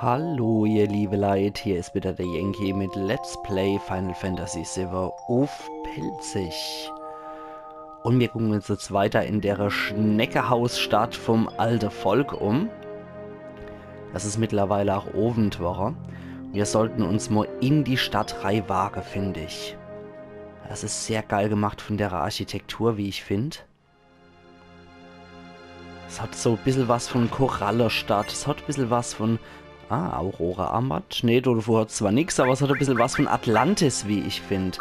Hallo ihr liebe Leute, hier ist wieder der Yankee mit Let's Play Final Fantasy VII auf Pilzig. Und wir gucken uns jetzt weiter in der Schneckehausstadt vom alten Volk um. Das ist mittlerweile auch Oventwoche. Wir sollten uns mal in die Stadt reinwagen, finde ich. Das ist sehr geil gemacht von der Architektur, wie ich finde. Es hat so ein bisschen was von Korallenstadt, es hat ein bisschen was von... Ah, Aurora Amat. Nee, davor hat zwar nichts, aber es hat ein bisschen was von Atlantis, wie ich finde.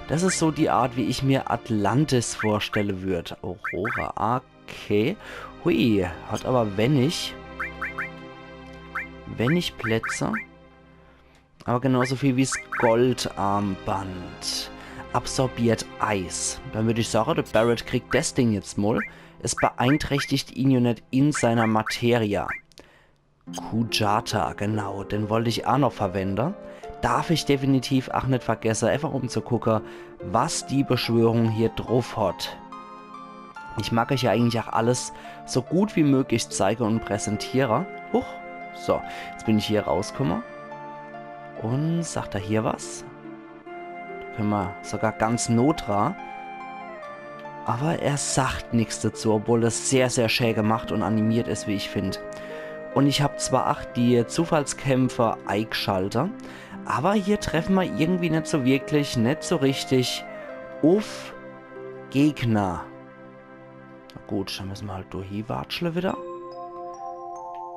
Das ist so die Art, wie ich mir Atlantis vorstelle würde. Aurora, okay. Hui, hat aber wenig Plätze. Aber genauso viel wie das Goldarmband. Absorbiert Eis. Dann würde ich sagen, der Barret kriegt das Ding jetzt mal. Es beeinträchtigt ihn ja nicht in seiner Materie. Kujata, genau, den wollte ich auch noch verwenden. Darf ich definitiv auch nicht vergessen, einfach um zu gucken, was die Beschwörung hier drauf hat. Ich mag euch ja eigentlich auch alles so gut wie möglich zeigen und präsentiere. Huch, so, jetzt bin ich hier rausgekommen. Und sagt er hier was? Da können wir sogar ganz Notra. Aber er sagt nichts dazu, obwohl das sehr, sehr schön gemacht und animiert ist, wie ich finde. Und ich habe zwar auch die Zufallskämpfer eingeschaltet, aber hier treffen wir irgendwie nicht so wirklich, nicht so richtig auf Gegner. Na gut, dann müssen wir halt durch hier watscheln wieder.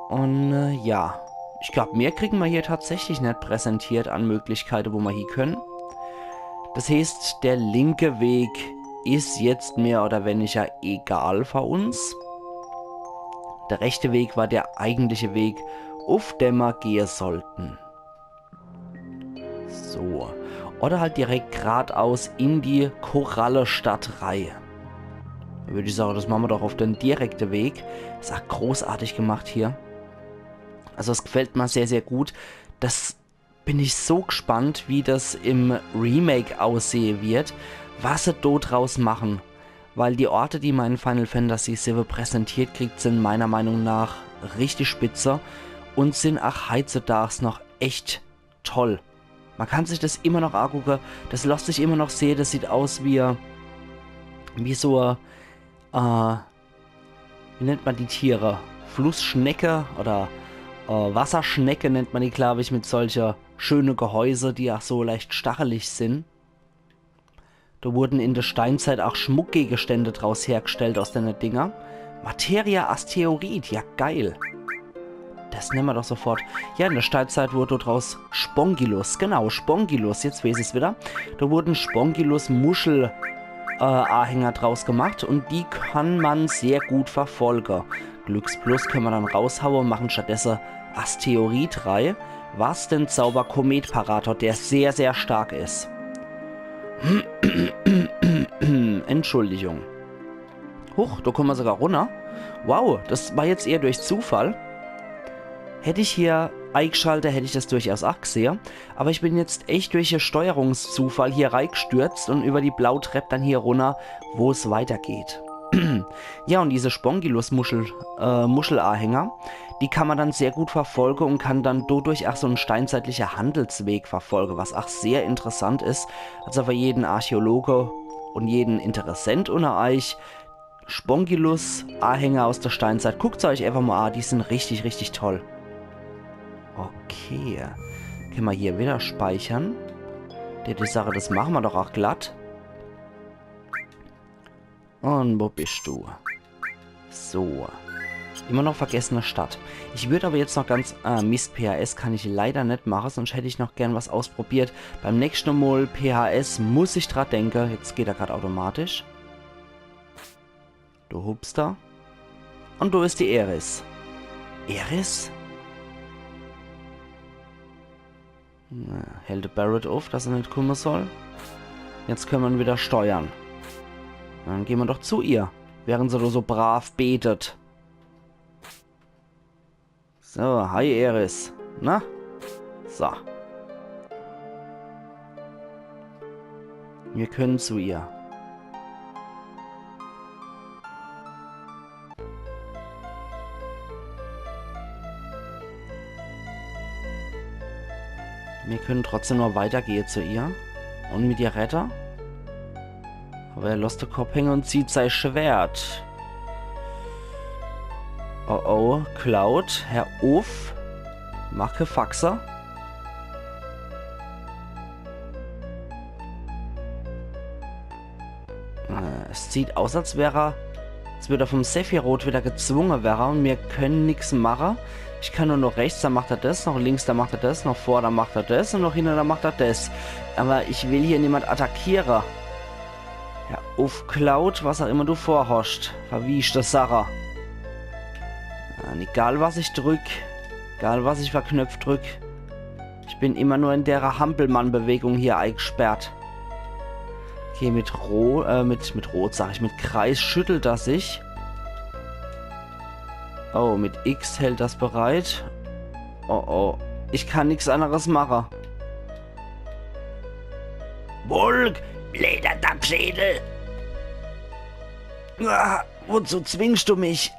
Und ja, ich glaube, mehr kriegen wir hier tatsächlich nicht präsentiert an Möglichkeiten, wo wir hier können. Das heißt, der linke Weg ist jetzt mehr oder weniger egal für uns. Der rechte Weg war der eigentliche Weg, auf den wir gehen sollten. So. Oder halt direkt geradeaus in die Korallenstadt rein. Da würde ich sagen, das machen wir doch auf den direkten Weg. Ist auch großartig gemacht hier. Also es gefällt mir sehr, sehr gut. Das bin ich so gespannt, wie das im Remake aussehen wird. Was sie dort draus machen. Weil die Orte, die man in Final Fantasy VII präsentiert kriegt, sind meiner Meinung nach richtig spitze. Und sind auch heutzutage noch echt toll. Man kann sich das immer noch angucken, das lässt sich immer noch sehen, das sieht aus wie so, wie nennt man die Tiere? Flussschnecke oder Wasserschnecke nennt man die, glaube ich, mit solcher schönen Gehäuse, die auch so leicht stachelig sind. Da wurden in der Steinzeit auch Schmuckgegenstände draus hergestellt aus den Dinger. Materia Asteroid, ja geil. Das nehmen wir doch sofort. Ja, in der Steinzeit wurde daraus Spongylus. Genau, Spongylus. Jetzt weiß ich es wieder. Da wurden Spongylus-Muschel-Anhänger draus gemacht und die kann man sehr gut verfolgen. Glücksplus können wir dann raushauen und machen stattdessen Asteroid 3, was den Zauber Komet parat hat, der sehr, sehr stark ist. Entschuldigung. Huch, da kommen wir sogar runter. Wow, das war jetzt eher durch Zufall. Hätte ich hier eingeschaltet, hätte ich das durchaus auch gesehen. Aber ich bin jetzt echt durch den Steuerungszufall hier reingestürzt und über die Blautreppe dann hier runter, wo es weitergeht. Ja, und diese Spongylus-Muschelanhänger, die kann man dann sehr gut verfolgen und kann dann dadurch auch so einen steinzeitlichen Handelsweg verfolgen, was auch sehr interessant ist. Also für jeden Archäologe und jeden Interessent unter euch, Spongylus-Anhänger aus der Steinzeit, guckt euch einfach mal an, die sind richtig, richtig toll. Okay. Können wir hier wieder speichern? Die Sache, das machen wir doch auch glatt. Und wo bist du? So. Immer noch vergessene Stadt. Ich würde aber jetzt noch ganz... Mist, PHS kann ich leider nicht machen, sonst hätte ich noch gern was ausprobiert. Beim nächsten Mal PHS muss ich dran denken. Jetzt geht er gerade automatisch. Du Hupster. Und du ist die Eris. Eris? Hält der Barret auf, dass er nicht kommen soll. Jetzt können wir ihn wieder steuern. Dann gehen wir doch zu ihr, während sie so brav betet. So, hi Eris. Na? So. Wir können zu ihr. Wir können trotzdem noch weitergehen zu ihr. Und mit ihr Retter. Aber er lässt den Kopf hängen und zieht sein Schwert. Oh oh, Cloud, Herr Uff. Mache Faxer. Es sieht aus, als würde er vom Sephiroth wieder gezwungen wäre und wir können nichts machen. Ich kann nur noch rechts, dann macht er das, noch links, dann macht er das, noch vor, dann macht er das und noch hinten, dann macht er das. Aber ich will hier niemand attackieren. Ja, auf Cloud, was auch immer du vorhast. Verwischte Sache. Egal was ich drück, egal was ich verknöpft drück. Ich bin immer nur in der Hampelmann-Bewegung hier eingesperrt. Okay, mit Rot sag ich, mit Kreis schüttelt er sich. Oh, mit X hält das bereit. Oh, oh. Ich kann nichts anderes machen. Bulk, Lederdappschädel. Wozu zwingst du mich?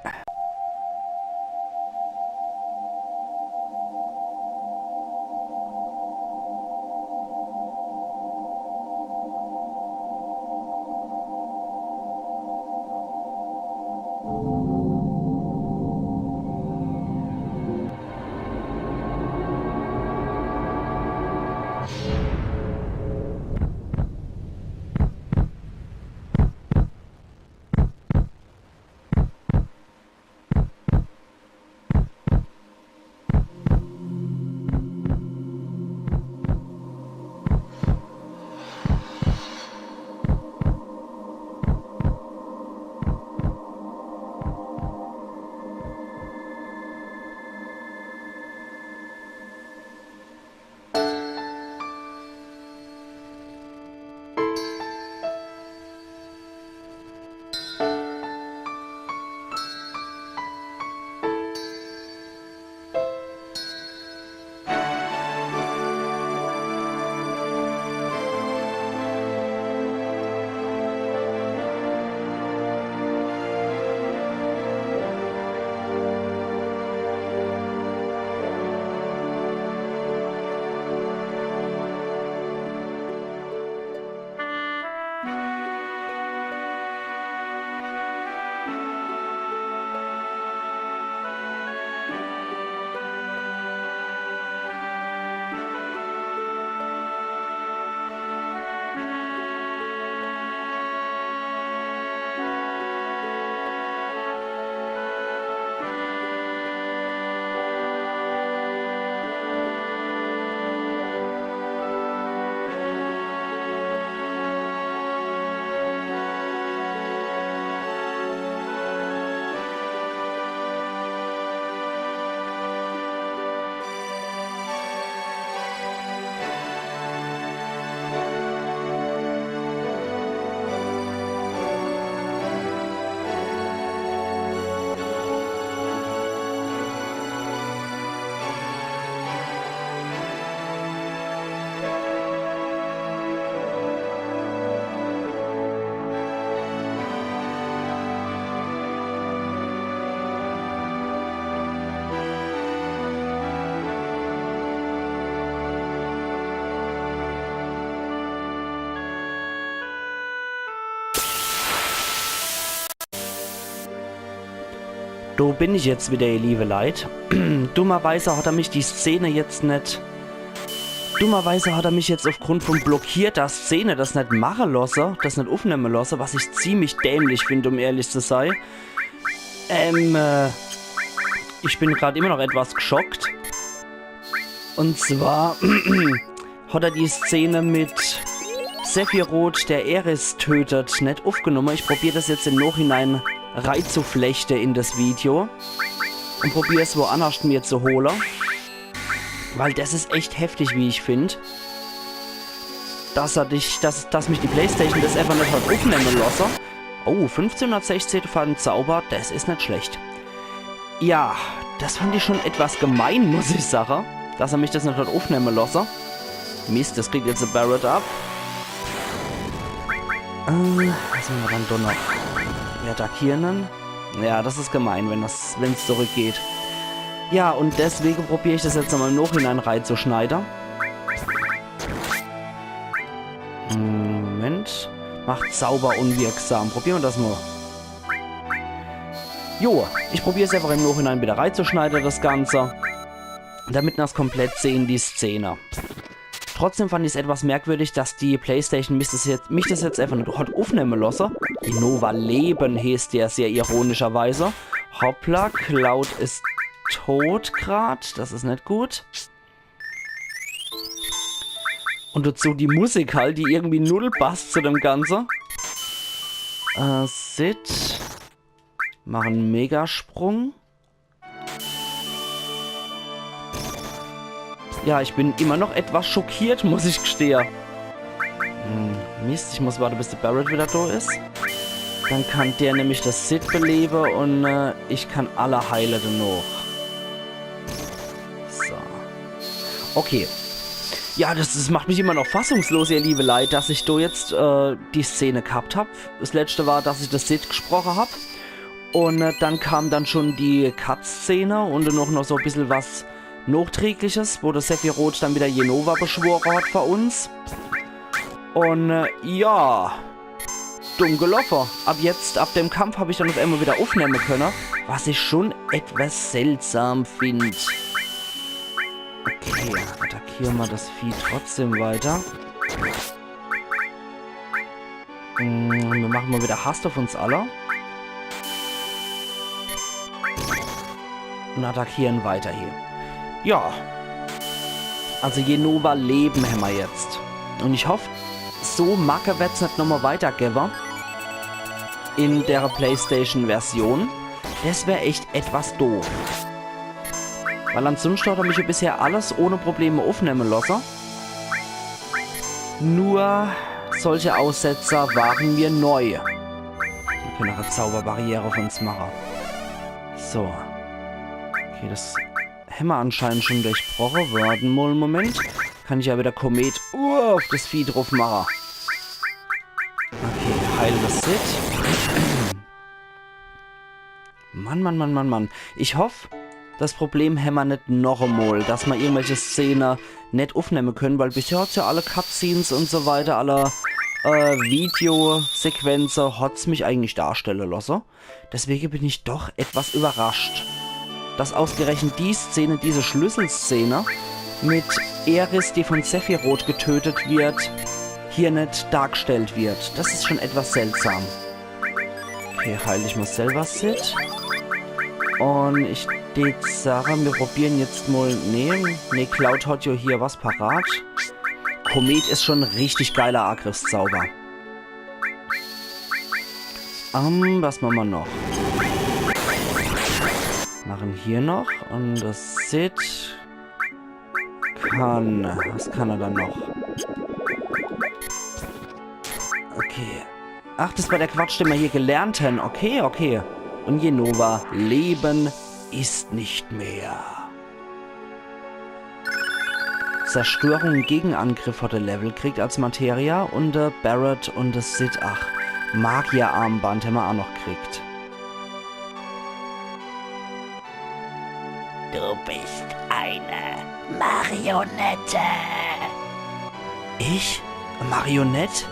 So bin ich jetzt wieder, ihr liebe Leid. Dummerweise hat er mich die Szene jetzt nicht... Dummerweise hat er mich jetzt aufgrund von blockierter Szene das nicht machen lassen, das nicht aufnehmen lassen, was ich ziemlich dämlich finde, um ehrlich zu sein. Ich bin gerade immer noch etwas geschockt. Und zwar hat er die Szene mit Sephiroth, der Aeris tötet, nicht aufgenommen. Ich probiere das jetzt im Nachhinein reinzuflechten in das Video. Und probiere es woanders mir zu holen. Weil das ist echt heftig, wie ich finde. Dass mich die Playstation das einfach nicht hat aufnehmen lassen. Oh, 1516 für einen Zauber, das ist nicht schlecht. Ja, das fand ich schon etwas gemein, muss ich sagen. Dass er mich das nicht hat aufnehmen lassen. Mist, das kriegt jetzt ein Barret ab. Was haben wir dann doch noch? Wir attackieren. Ja, das ist gemein, wenn es zurückgeht. Ja, und deswegen probiere ich das jetzt nochmal im Nachhinein reinzuschneiden. Moment. Macht sauber unwirksam. Probieren wir das mal. Jo, ich probiere es einfach im Nachhinein wieder reinzuschneiden, das Ganze. Damit wir das komplett sehen, die Szene. Trotzdem fand ich es etwas merkwürdig, dass die Playstation mich das jetzt einfach nicht hat aufnehmen lassen. Innova Leben hieß der sehr ironischerweise. Hoppla, Cloud ist tot gerade. Das ist nicht gut. Und dazu die Musik halt, die irgendwie null passt zu dem Ganzen. Sid. Mach einen Megasprung. Ja, ich bin immer noch etwas schockiert, muss ich gestehen. Mist, ich muss warten, bis der Barret wieder da ist. Dann kann der nämlich das Sid beleben und ich kann alle heilen danach. So. Okay. Ja, das macht mich immer noch fassungslos, ihr liebe Leid, dass ich da jetzt die Szene gehabt habe. Das letzte war, dass ich das Sid gesprochen habe. Und dann kam dann schon die Cut-Szene und noch so ein bisschen was Nachträgliches, wo der Sephiroth dann wieder Jenova beschworen hat für uns. Und ja, dumm gelaufen. Ab dem Kampf habe ich dann auf einmal wieder aufnehmen können, was ich schon etwas seltsam finde. Okay, attackieren wir das Vieh trotzdem weiter. Wir machen mal wieder Hass auf uns alle. Und attackieren weiter hier. Ja. Also Jenova Leben haben wir jetzt. Und ich hoffe, so Macke wird es nicht nochmal weitergeben. In der PlayStation-Version. Das wäre echt etwas doof. Weil ansonsten hat er mich ja bisher alles ohne Probleme aufnehmen lassen. Nur solche Aussetzer waren mir neu. Die können eine Zauberbarriere auf uns machen. So. Okay, das haben wir anscheinend schon durchbrochen. Warten mal einen Moment. Kann ich ja wieder Komet auf das Vieh drauf machen. Okay, heile das Sid. Mann. Ich hoffe, das Problem haben wir nicht noch einmal, dass wir irgendwelche Szenen nicht aufnehmen können, weil bisher hat es ja alle Cutscenes und so weiter, alle Videosequenzen hat es mich eigentlich darstellen lassen. Deswegen bin ich doch etwas überrascht, dass ausgerechnet die Szene, diese Schlüsselszene mit Aeris, die von Sephiroth getötet wird, hier nicht dargestellt wird. Das ist schon etwas seltsam. Okay, heile ich mal selber Sid. Und ich würde sagen, wir probieren jetzt mal... Nee, Cloud hat ja hier was parat. Komet ist schon ein richtig geiler Angriffszauber. Was machen wir noch? Machen hier noch. Und das Sid kann... Was kann er dann noch? Okay. Ach, das war der Quatsch, den wir hier gelernt haben. Okay. Und Jenova, Leben ist nicht mehr. Zerstörung und Gegenangriff hat der Level kriegt als Materia und Barret und das Sid. Ach, Magierarmband haben wir auch noch kriegt. Du bist eine Marionette. Ich? Marionette?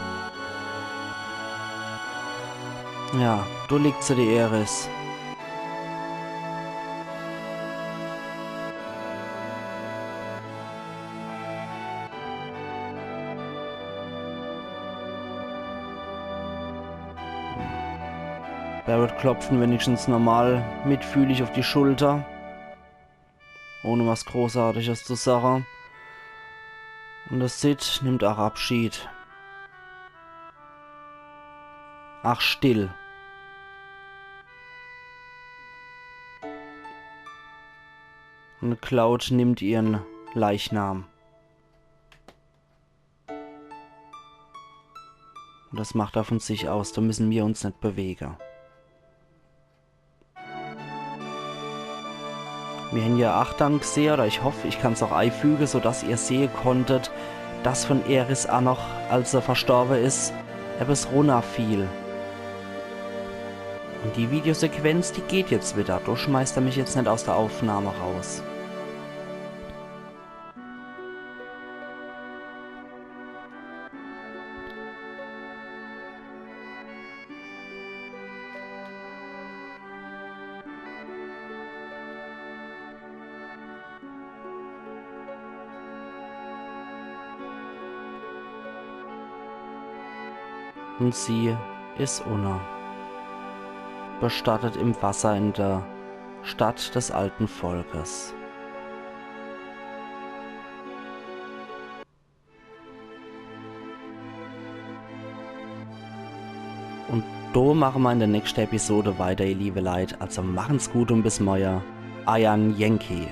Ja, du liegt zu die Aeris. Barret klopfen wenigstens normal mitfühlig auf die Schulter. Ohne was Großartiges zu sagen. Und das Sid nimmt auch Abschied. Ach, still. Und Cloud nimmt ihren Leichnam. Und das macht er von sich aus. Da müssen wir uns nicht bewegen. Wir haben ja auch dann gesehen, oder ich hoffe, ich kann es auch einfügen, sodass ihr sehen konntet, dass von Aeris auch noch, als er verstorben ist, etwas runterfiel. Und die Videosequenz, die geht jetzt wieder. Da schmeißt er mich jetzt nicht aus der Aufnahme raus. Und sie ist unter. Bestattet im Wasser in der Stadt des alten Volkes. Und da machen wir in der nächsten Episode weiter, ihr liebe Leute. Also machen's gut und bis morgen. Ayan Yankee.